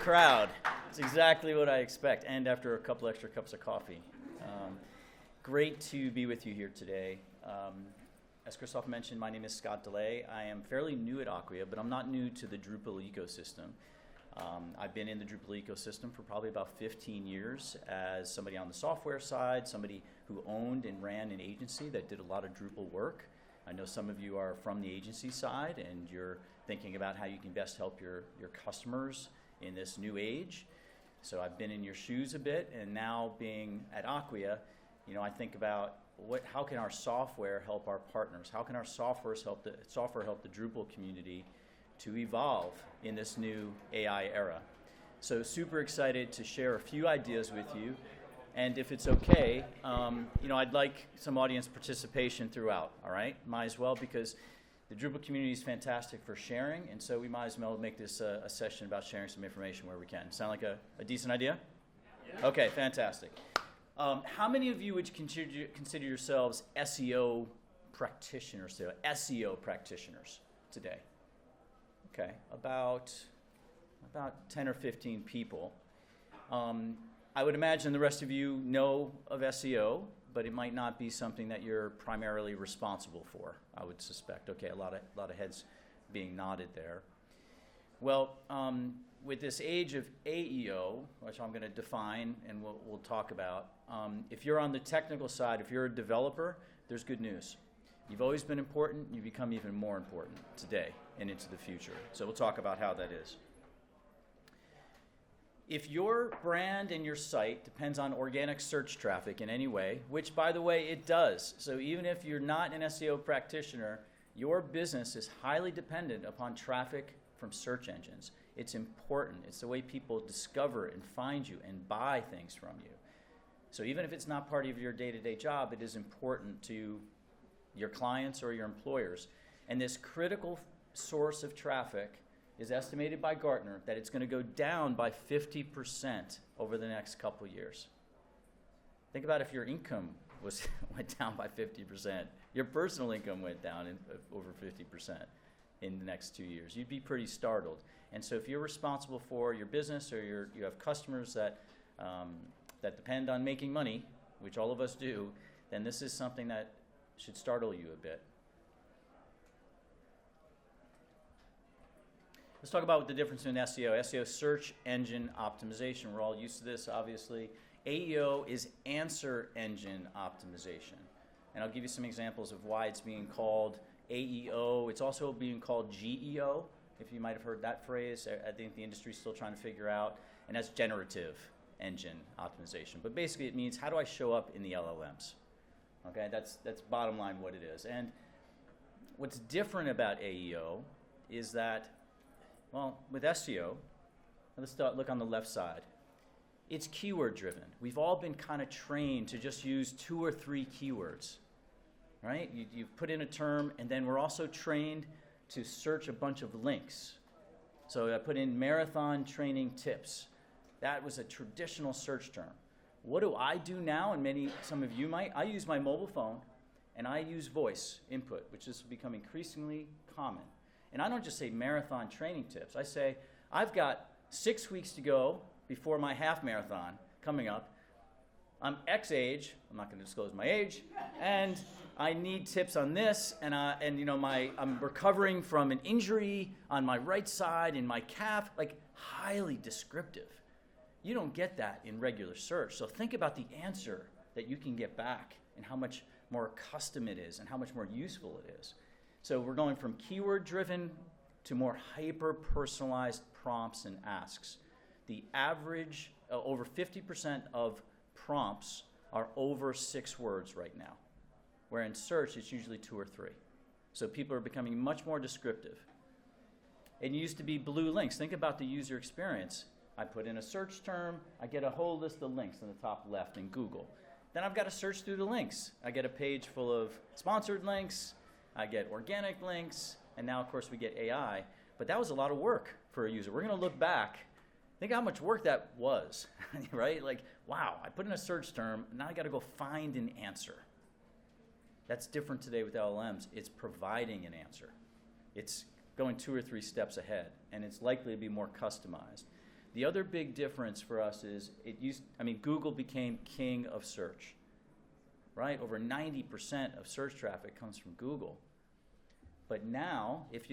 crowd. It's exactly what I expect, and after a couple extra cups of coffee. Great to be with you here today. As Christoph mentioned, my name is Scott Delea. I am fairly new at Acquia, but I'm not new to the Drupal ecosystem. I've been in the Drupal ecosystem for probably about 15 years as somebody on the software side, somebody who owned and ran an agency that did a lot of Drupal work. I know some of you are from the agency side and you're thinking about how you can best help your customers in this new age. So I've been in your shoes a bit, and now being at Acquia, I think about how can our software help our partners? How can our software help the Drupal community to evolve in this new AI era? So super excited to share a few ideas with you. And if it's okay, I'd like some audience participation throughout, all right? Might as well, because the Drupal community is fantastic for sharing, and so we might as well make this a session about sharing some information where we can. Sound like a decent idea? Yeah. Okay, fantastic. How many of you would consider yourselves SEO practitioners today? SEO practitioners today? Okay, about 10 or 15 people. I would imagine the rest of you know of SEO, but it might not be something that you're primarily responsible for, I would suspect. Okay, a lot of heads being nodded there. Well, with this age of AEO, which I'm going to define and we'll talk about, if you're on the technical side, if you're a developer, there's good news. You've always been important, you become even more important today and into the future. So we'll talk about how that is. If your brand and your site depends on organic search traffic in any way, which by the way it does, so even if you're not an SEO practitioner, your business is highly dependent upon traffic from search engines. It's important. It's the way people discover and find you and buy things from you. So even if it's not part of your day-to-day job, it is important to your clients or your employers. And this critical source of traffic is estimated by Gartner that it's going to go down by 50% over the next couple years. Think about if your income went down by 50%, your personal income went down over 50% in the next 2 years. You'd be pretty startled. And so if you're responsible for your business or you have customers that depend on making money, which all of us do, then this is something that should startle you a bit. Let's talk about the difference in SEO. SEO, search engine optimization. We're all used to this, obviously. AEO is answer engine optimization. And I'll give you some examples of why it's being called AEO. It's also being called GEO, if you might have heard that phrase. I think the industry's still trying to figure out. And that's generative engine optimization. But basically it means, how do I show up in the LLMs? Okay, that's bottom line what it is. And what's different about AEO is that, well, with SEO, let's look on the left side. It's keyword driven. We've all been kind of trained to just use 2 or 3 keywords, right? You put in a term, and then we're also trained to search a bunch of links. So I put in marathon training tips. That was a traditional search term. What do I do now, and some of you might? I use my mobile phone, and I use voice input, which has become increasingly common. And I don't just say marathon training tips. I say, I've got 6 weeks to go before my half marathon coming up. I'm X age, I'm not going to disclose my age, and I need tips on this, and I'm recovering from an injury on my right side in my calf, like highly descriptive. You don't get that in regular search. So think about the answer that you can get back and how much more custom it is and how much more useful it is. So we're going from keyword-driven to more hyper-personalized prompts and asks. The average, over 50% of prompts are over 6 words right now, where in search it's usually 2 or 3. So people are becoming much more descriptive. It used to be blue links. Think about the user experience. I put in a search term, I get a whole list of links in the top left in Google. Then I've got to search through the links. I get a page full of sponsored links, I get organic links, and now, of course, we get AI. But that was a lot of work for a user. We're going to look back. Think how much work that was, right? Like, wow, I put in a search term, now I got to go find an answer. That's different today with LLMs. It's providing an answer. It's going 2 or 3 steps ahead, and it's likely to be more customized. The other big difference for us is Google became king of search, right? Over 90% of search traffic comes from Google. But now, if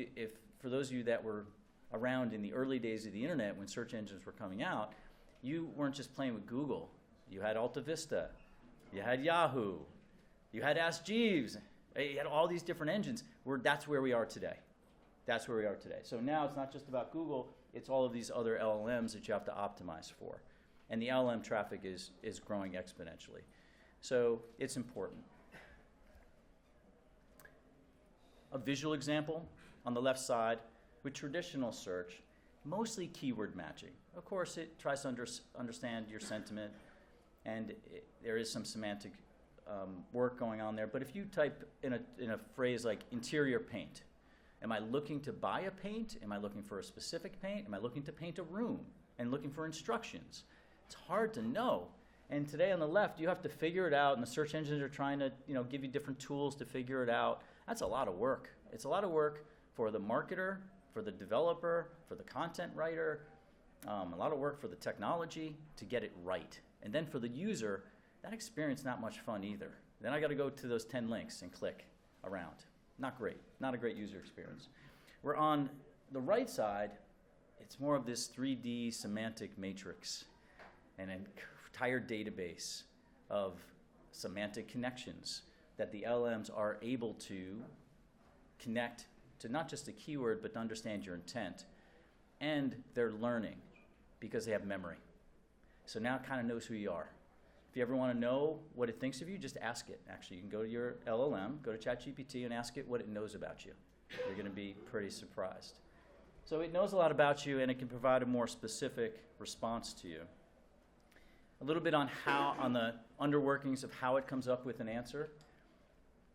for those of you that were around in the early days of the internet when search engines were coming out, you weren't just playing with Google. You had Alta Vista, you had Yahoo, you had Ask Jeeves, you had all these different engines. That's where we are today. That's where we are today. So now it's not just about Google, it's all of these other LLMs that you have to optimize for. And the LLM traffic is growing exponentially. So it's important. A visual example on the left side, with traditional search, mostly keyword matching. Of course, it tries to understand your sentiment, and there is some semantic work going on there. But if you type in a phrase like interior paint, am I looking to buy a paint? Am I looking for a specific paint? Am I looking to paint a room and looking for instructions? It's hard to know. And today on the left, you have to figure it out, and the search engines are trying to give you different tools to figure it out. That's a lot of work. It's a lot of work for the marketer, for the developer, for the content writer, a lot of work for the technology to get it right. And then for the user, that experience not much fun either. Then I got to go to those 10 links and click around. Not great. Not a great user experience. We're on the right side, it's more of this 3D semantic matrix and an entire database of semantic connections that the LLMs are able to connect to not just a keyword, but to understand your intent. And they're learning because they have memory. So now it kind of knows who you are. If you ever want to know what it thinks of you, just ask it. Actually, you can go to your LLM, go to ChatGPT, and ask it what it knows about you. You're going to be pretty surprised. So it knows a lot about you, and it can provide a more specific response to you. A little bit on the underworkings of how it comes up with an answer.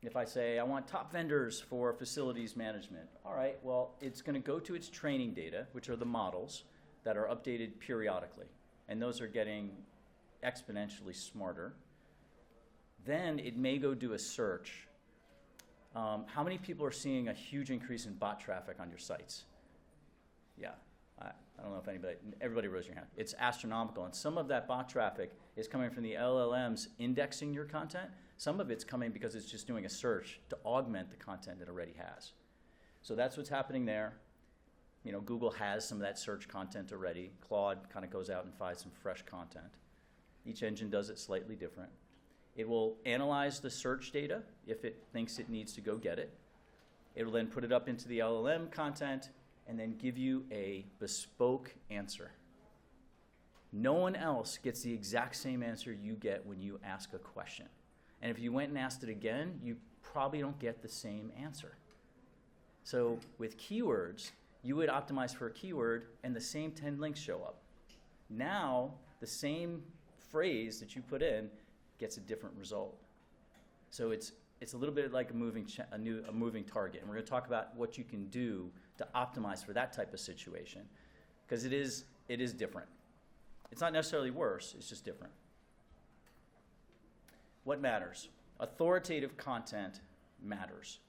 If I say, I want top vendors for facilities management. All right, well, it's going to go to its training data, which are the models that are updated periodically. And those are getting exponentially smarter. Then it may go do a search. How many people are seeing a huge increase in bot traffic on your sites? Yeah, I don't know if everybody raise your hand. It's astronomical, and some of that bot traffic is coming from the LLMs indexing your content. Some of it's coming because it's just doing a search to augment the content it already has. So that's what's happening there. Google has some of that search content already. Claude kind of goes out and finds some fresh content. Each engine does it slightly different. It will analyze the search data if it thinks it needs to go get it. It will then put it up into the LLM content and then give you a bespoke answer. No one else gets the exact same answer you get when you ask a question. And if you went and asked it again, you probably don't get the same answer. So with keywords, you would optimize for a keyword and the same 10 links show up. Now, the same phrase that you put in gets a different result. So it's a little bit like a moving target. And we're going to talk about what you can do to optimize for that type of situation, because it is different. It's not necessarily worse, it's just different. What matters? Authoritative content matters.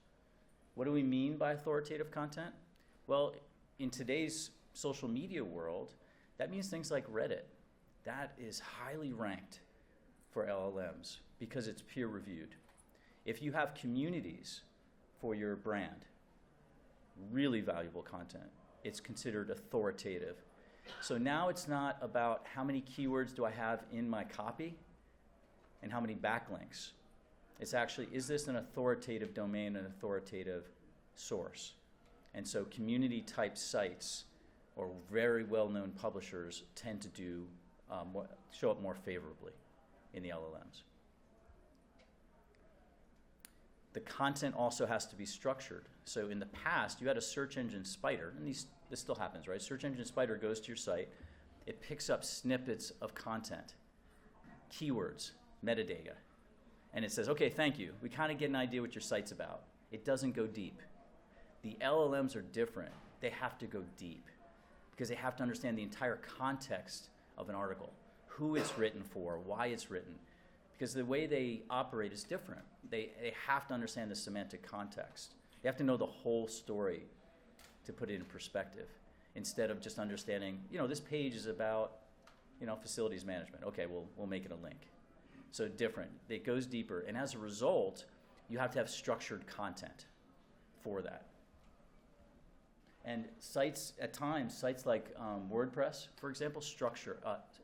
What do we mean by authoritative content? Well, in today's social media world, that means things like Reddit. That is highly ranked for LLMs because it's peer-reviewed. If you have communities for your brand, really valuable content, it's considered authoritative. So now it's not about how many keywords do I have in my copy and how many backlinks. It's actually, is this an authoritative domain, an authoritative source? And so community type sites or very well-known publishers tend to show up more favorably in the LLMs. The content also has to be structured. So in the past, you had a search engine spider, and this still happens, right? Search engine spider goes to your site. It picks up snippets of content, keywords, metadata, and it says, okay, thank you. We kind of get an idea what your site's about. It doesn't go deep. The LLMs are different. They have to go deep because they have to understand the entire context of an article, who it's written for, why it's written, because the way they operate is different. They have to understand the semantic context. They have to know the whole story to put it in perspective. instead of just understanding, this page is about, facilities management. Okay, we'll make it a link. So different. It goes deeper. And as a result, you have to have structured content for that. And sites, at times, sites like WordPress, for example,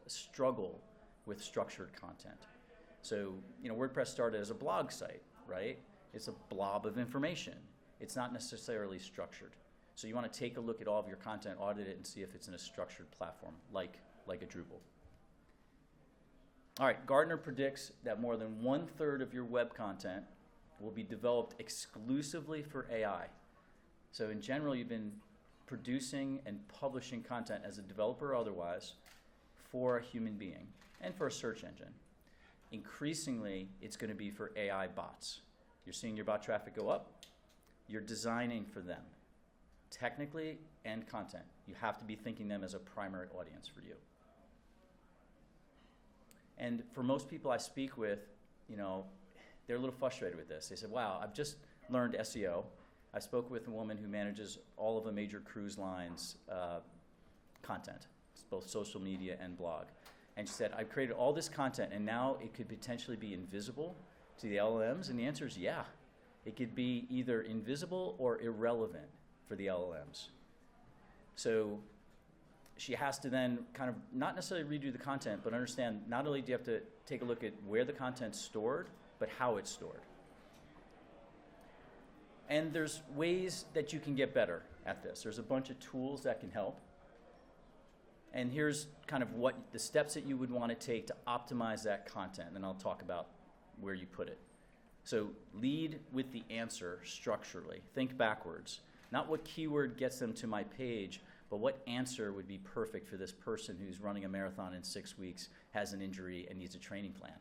struggle with structured content. So, WordPress started as a blog site, right? It's a blob of information. It's not necessarily structured. So you want to take a look at all of your content, audit it, and see if it's in a structured platform, like a Drupal. All right, Gartner predicts that more than 1/3 of your web content will be developed exclusively for AI. So in general, you've been producing and publishing content as a developer or otherwise for a human being and for a search engine. Increasingly, it's going to be for AI bots. You're seeing your bot traffic go up. You're designing for them, technically and content. You have to be thinking them as a primary audience for you. And for most people I speak with, they're a little frustrated with this. They said, wow, I've just learned SEO. I spoke with a woman who manages all of a major cruise line's content, both social media and blog. And she said, I've created all this content, and now it could potentially be invisible to the LLMs. And the answer is yeah. It could be either invisible or irrelevant for the LLMs. So she has to then kind of not necessarily redo the content, but understand not only do you have to take a look at where the content's stored, but how it's stored. And there's ways that you can get better at this. There's a bunch of tools that can help. And here's kind of what the steps that you would want to take to optimize that content, and I'll talk about where you put it. So lead with the answer structurally. Think backwards. Not what keyword gets them to my page, but what answer would be perfect for this person who's running a marathon in 6 weeks, has an injury, and needs a training plan.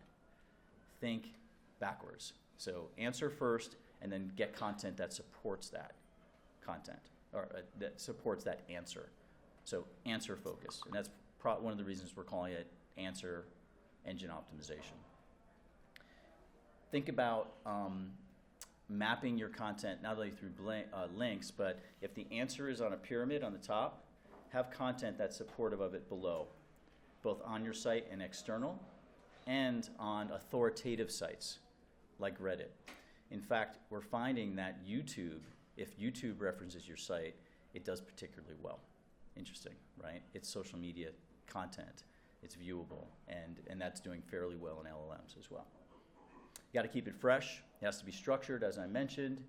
Think backwards. So answer first, and then get content that supports that content, or that supports that answer. So answer focus, and that's one of the reasons we're calling it answer engine optimization. Think about mapping your content not only through links, but if the answer is on a pyramid on the top, have content that's supportive of it below, both on your site and external, and on authoritative sites like Reddit. In fact, we're finding that YouTube, if YouTube references your site, it does particularly well. Interesting, right? It's social media content, it's viewable, and that's doing fairly well in LLMs as well. You got to keep it fresh. It has to be structured, as I mentioned.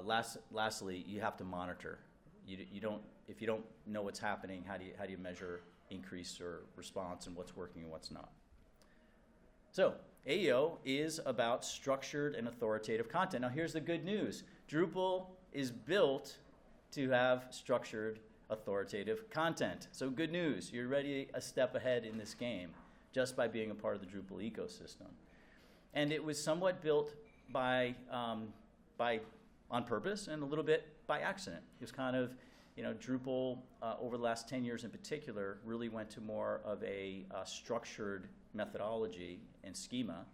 Lastly, you have to monitor. If you don't know what's happening, how do you measure increase or response and what's working and what's not? So AEO is about structured and authoritative content. Now here's the good news. Drupal is built to have structured, authoritative content. So good news, you're already a step ahead in this game just by being a part of the Drupal ecosystem. And it was somewhat built by on purpose and a little bit by accident. It was kind of, Drupal over the last 10 years in particular really went to more of a structured methodology and schema.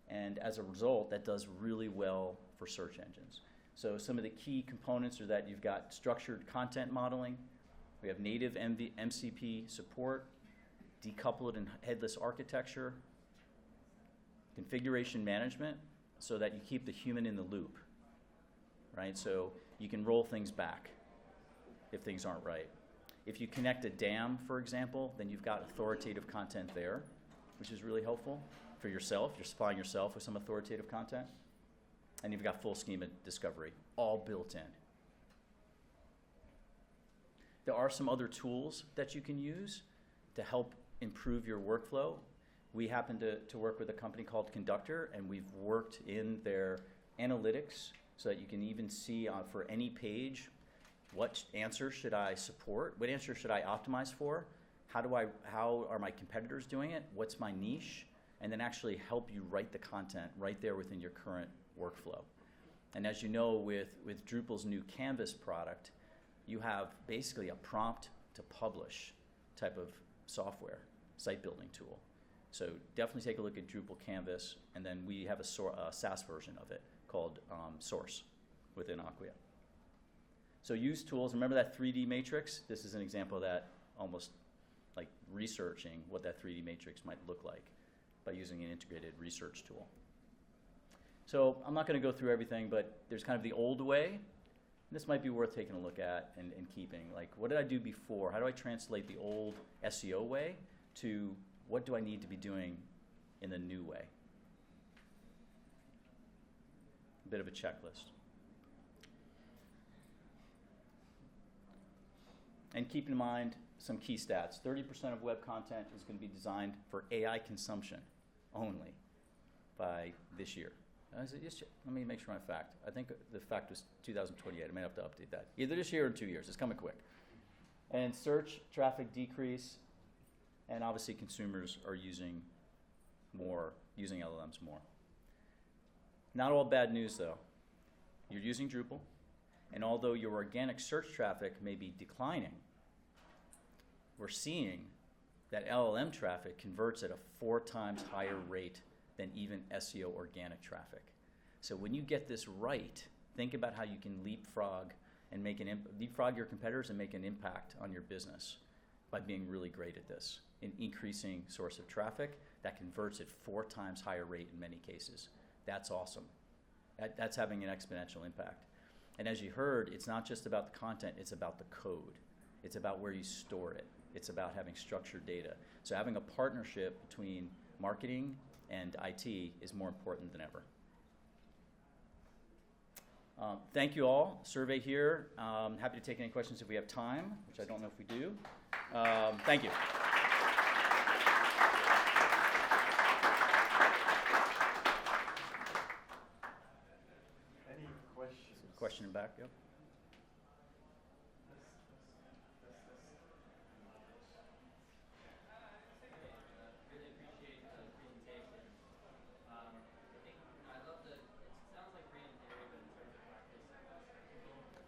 And as a result, that does really well for search engines. So some of the key components are that you've got structured content modeling, we have native MCP support, decoupled and headless architecture, configuration management, so that you keep the human in the loop, right? So you can roll things back if things aren't right. If you connect a DAM, for example, then you've got authoritative content there, which is really helpful for yourself. You're supplying yourself with some authoritative content. And you've got full schema discovery, all built in. There are some other tools that you can use to help improve your workflow. We happen to work with a company called Conductor, and we've worked in their analytics so that you can even see for any page, what answer should I support? What answer should I optimize for? How are my competitors doing it? What's my niche? And then actually help you write the content right there within your current workflow. And as you know, with Drupal's new Canvas product, you have basically a prompt to publish type of software, site building tool. So definitely take a look at Drupal Canvas, and then we have a SaaS version of it called Source within Acquia. So use tools. Remember that 3D matrix? This is an example of that, almost like researching what that 3D matrix might look like by using an integrated research tool. So I'm not going to go through everything, but there's kind of the old way. This might be worth taking a look at and keeping. Like, what did I do before? How do I translate the old SEO way to what do I need to be doing in the new way? A bit of a checklist. And keep in mind some key stats. 30% of web content is going to be designed for AI consumption only by this year. Let me make sure my fact. I think the fact was 2028. I may have to update that. Either this year or in 2 years. It's coming quick. And search traffic decrease, and obviously consumers are using LLMs more. Not all bad news though. You're using Drupal, and although your organic search traffic may be declining, we're seeing that LLM traffic converts at a 4 times higher rate than even SEO organic traffic. So when you get this right, think about how you can leapfrog your competitors and make an impact on your business by being really great at this, in increasing source of traffic that converts at 4 times higher rate in many cases. That's awesome. That's having an exponential impact. And as you heard, it's not just about the content, it's about the code. It's about where you store it. It's about having structured data. So having a partnership between marketing and IT is more important than ever. Thank you all. Survey here. Happy to take any questions if we have time, which I don't know if we do. Thank you. Any questions? Question in back, yep.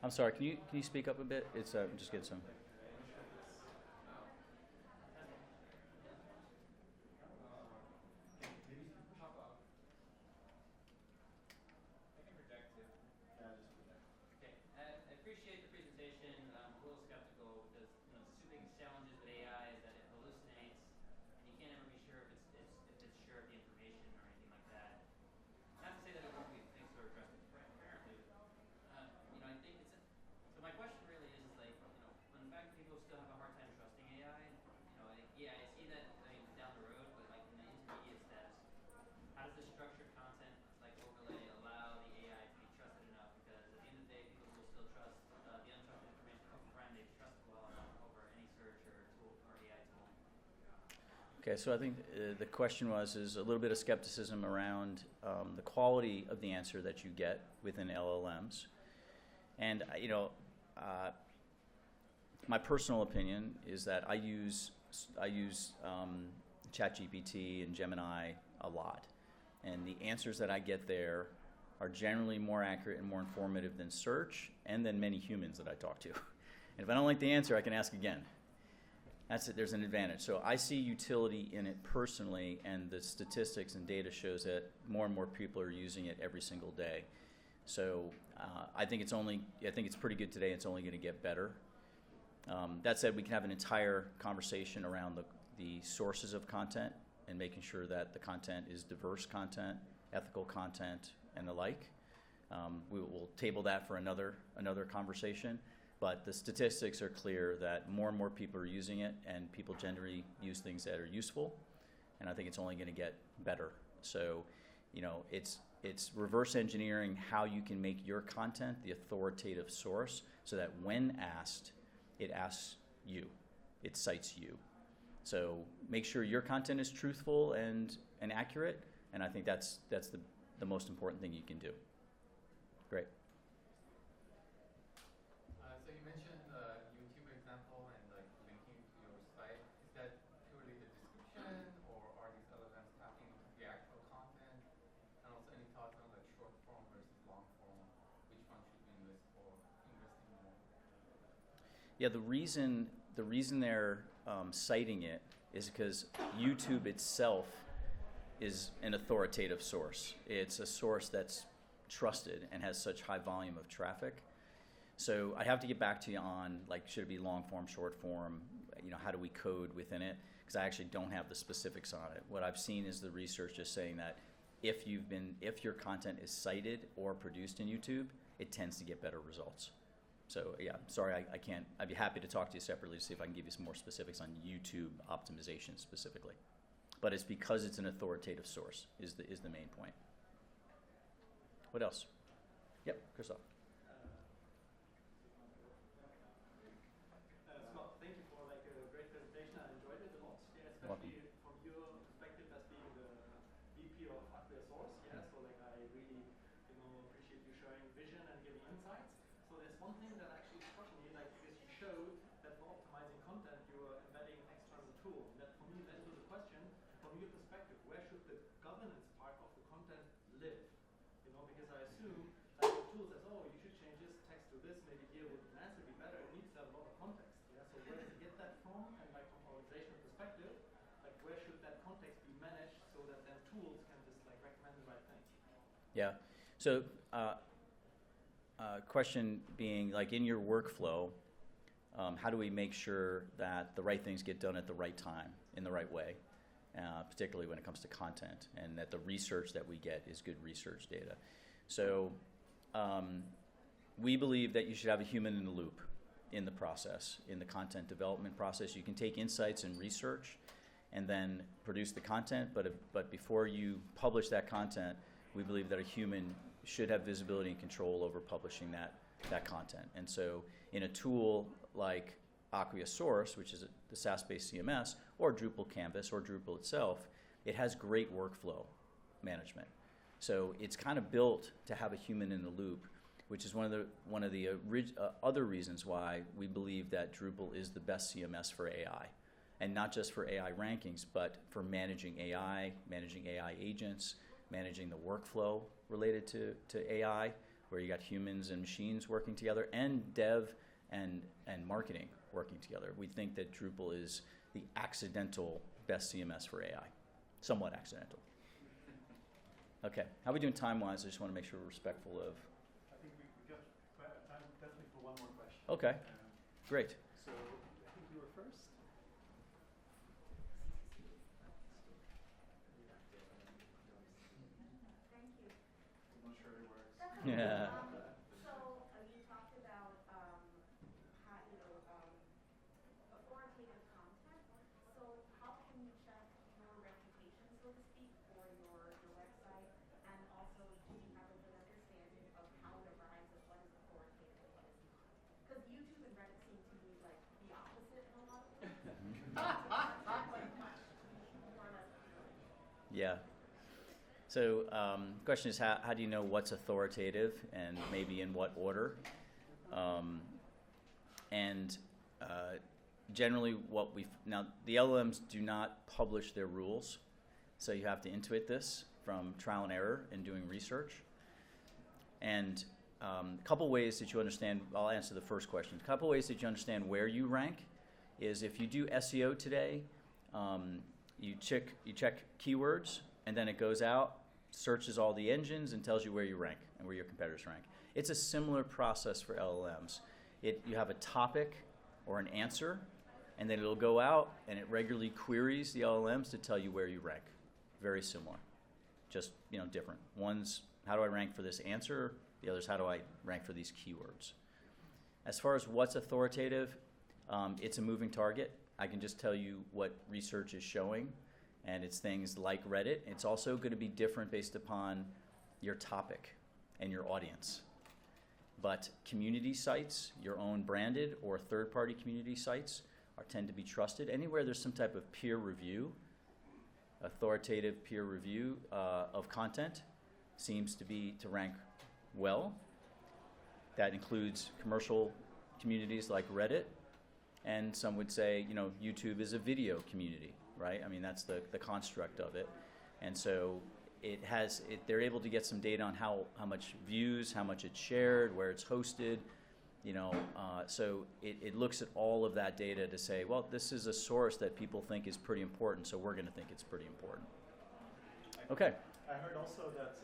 I'm sorry, can you speak up a bit? It's just get some. Okay, so I think the question is a little bit of skepticism around the quality of the answer that you get within LLMs. And, my personal opinion is that I use ChatGPT and Gemini a lot. And the answers that I get there are generally more accurate and more informative than search and than many humans that I talk to. And if I don't like the answer, I can ask again. That's it, there's an advantage. So I see utility in it personally, and the statistics and data shows that more and more people are using it every single day. So I think it's pretty good today. It's only going to get better. That said, we can have an entire conversation around the sources of content and making sure that the content is diverse content, ethical content, and the like. We'll table that for another conversation. But the statistics are clear that more and more people are using it, and people generally use things that are useful, and I think it's only going to get better. So, it's reverse engineering how you can make your content the authoritative source so that when asked, it asks you, it cites you. So make sure your content is truthful and accurate, and I think that's the most important thing you can do. Great. So you mentioned YouTube example and linking to your site. Is that purely the description, or are these LLMs tapping into the actual content? And also any thoughts on short form versus long form? Which one should we invest more? Yeah, the reason they're citing it is because YouTube itself is an authoritative source. It's a source that's trusted and has such high volume of traffic. So I have to get back to you on, like, should it be long form, short form, how do we code within it? Because I actually don't have the specifics on it. What I've seen is the research just saying that if your content is cited or produced in YouTube, it tends to get better results. So yeah, sorry, I can't. I'd be happy to talk to you separately to see if I can give you some more specifics on YouTube optimization specifically. But it's because it's an authoritative source is the main point. What else? Yep, Christoph. Scott, thank you for a great presentation. I enjoyed it a lot. Yeah, Welcome. especially from your perspective as being the VP of Acquia Source. Yeah, so I really appreciate you sharing vision and giving insights. So there's one thing that actually struck me, because you showed that for optimizing content you are embedding an external tool. And that for me led to the question, from your perspective, where should the governance part of the content live? Because I assume the tool says, oh, you should change this text to this, maybe here would an answer be better. It needs to have a lot of context. Yeah. So where does it get that from? And from an organizational perspective, where should that context be managed so that then tools can just recommend the right thing? Yeah. So question being, in your workflow, how do we make sure that the right things get done at the right time, in the right way, particularly when it comes to content, and that the research that we get is good research data? So we believe that you should have a human in the loop in the process, in the content development process. You can take insights and research and then produce the content, but before you publish that content, we believe that a human should have visibility and control over publishing that content. And so in a tool like Acquia Source, which is the SaaS-based CMS, or Drupal Canvas, or Drupal itself, it has great workflow management. So it's kind of built to have a human in the loop, which is one of the other reasons why we believe that Drupal is the best CMS for AI. And not just for AI rankings, but for managing AI agents, managing the workflow related to AI, where you got humans and machines working together, and dev and marketing working together. We think that Drupal is the accidental best CMS for AI, somewhat accidental. Okay, how are we doing time-wise? I just want to make sure we're respectful of. I think we got time definitely for one more question. Okay, great. So I think you were first. Thank you. I'm not sure it works. Yeah. So you talked about authoritative content. So how can you check your reputation, so to speak, for your website? And also, do you have a good understanding of how it arrives at what is authoritative and what is not? Because YouTube and Reddit seem to be the opposite in a lot of ways. Yeah. So the question is, how do you know what's authoritative and maybe in what order? Generally now the LLMs do not publish their rules, so you have to intuit this from trial and error in doing research. And a couple ways that you understand, I'll answer the first question. A couple ways that you understand where you rank is if you do SEO today, you check keywords, and then it goes out, searches all the engines, and tells you where you rank and where your competitors rank. It's a similar process for LLMs. You have a topic or an answer, and then it'll go out and it regularly queries the LLMs to tell you where you rank. Very similar, just different. One's how do I rank for this answer? The other's how do I rank for these keywords? As far as what's authoritative, it's a moving target. I can just tell you what research is showing, and it's things like Reddit. It's also going to be different based upon your topic and your audience. But community sites, your own branded or third-party community sites, tend to be trusted. Anywhere there's some type of peer review, authoritative peer review of content, seems to rank well. That includes commercial communities like Reddit, and some would say, YouTube is a video community, right? I mean, that's the construct of it. And so they're able to get some data on how much views, how much it's shared, where it's hosted, so it looks at all of that data to say, well, this is a source that people think is pretty important, so we're going to think it's pretty important. Okay. I heard also that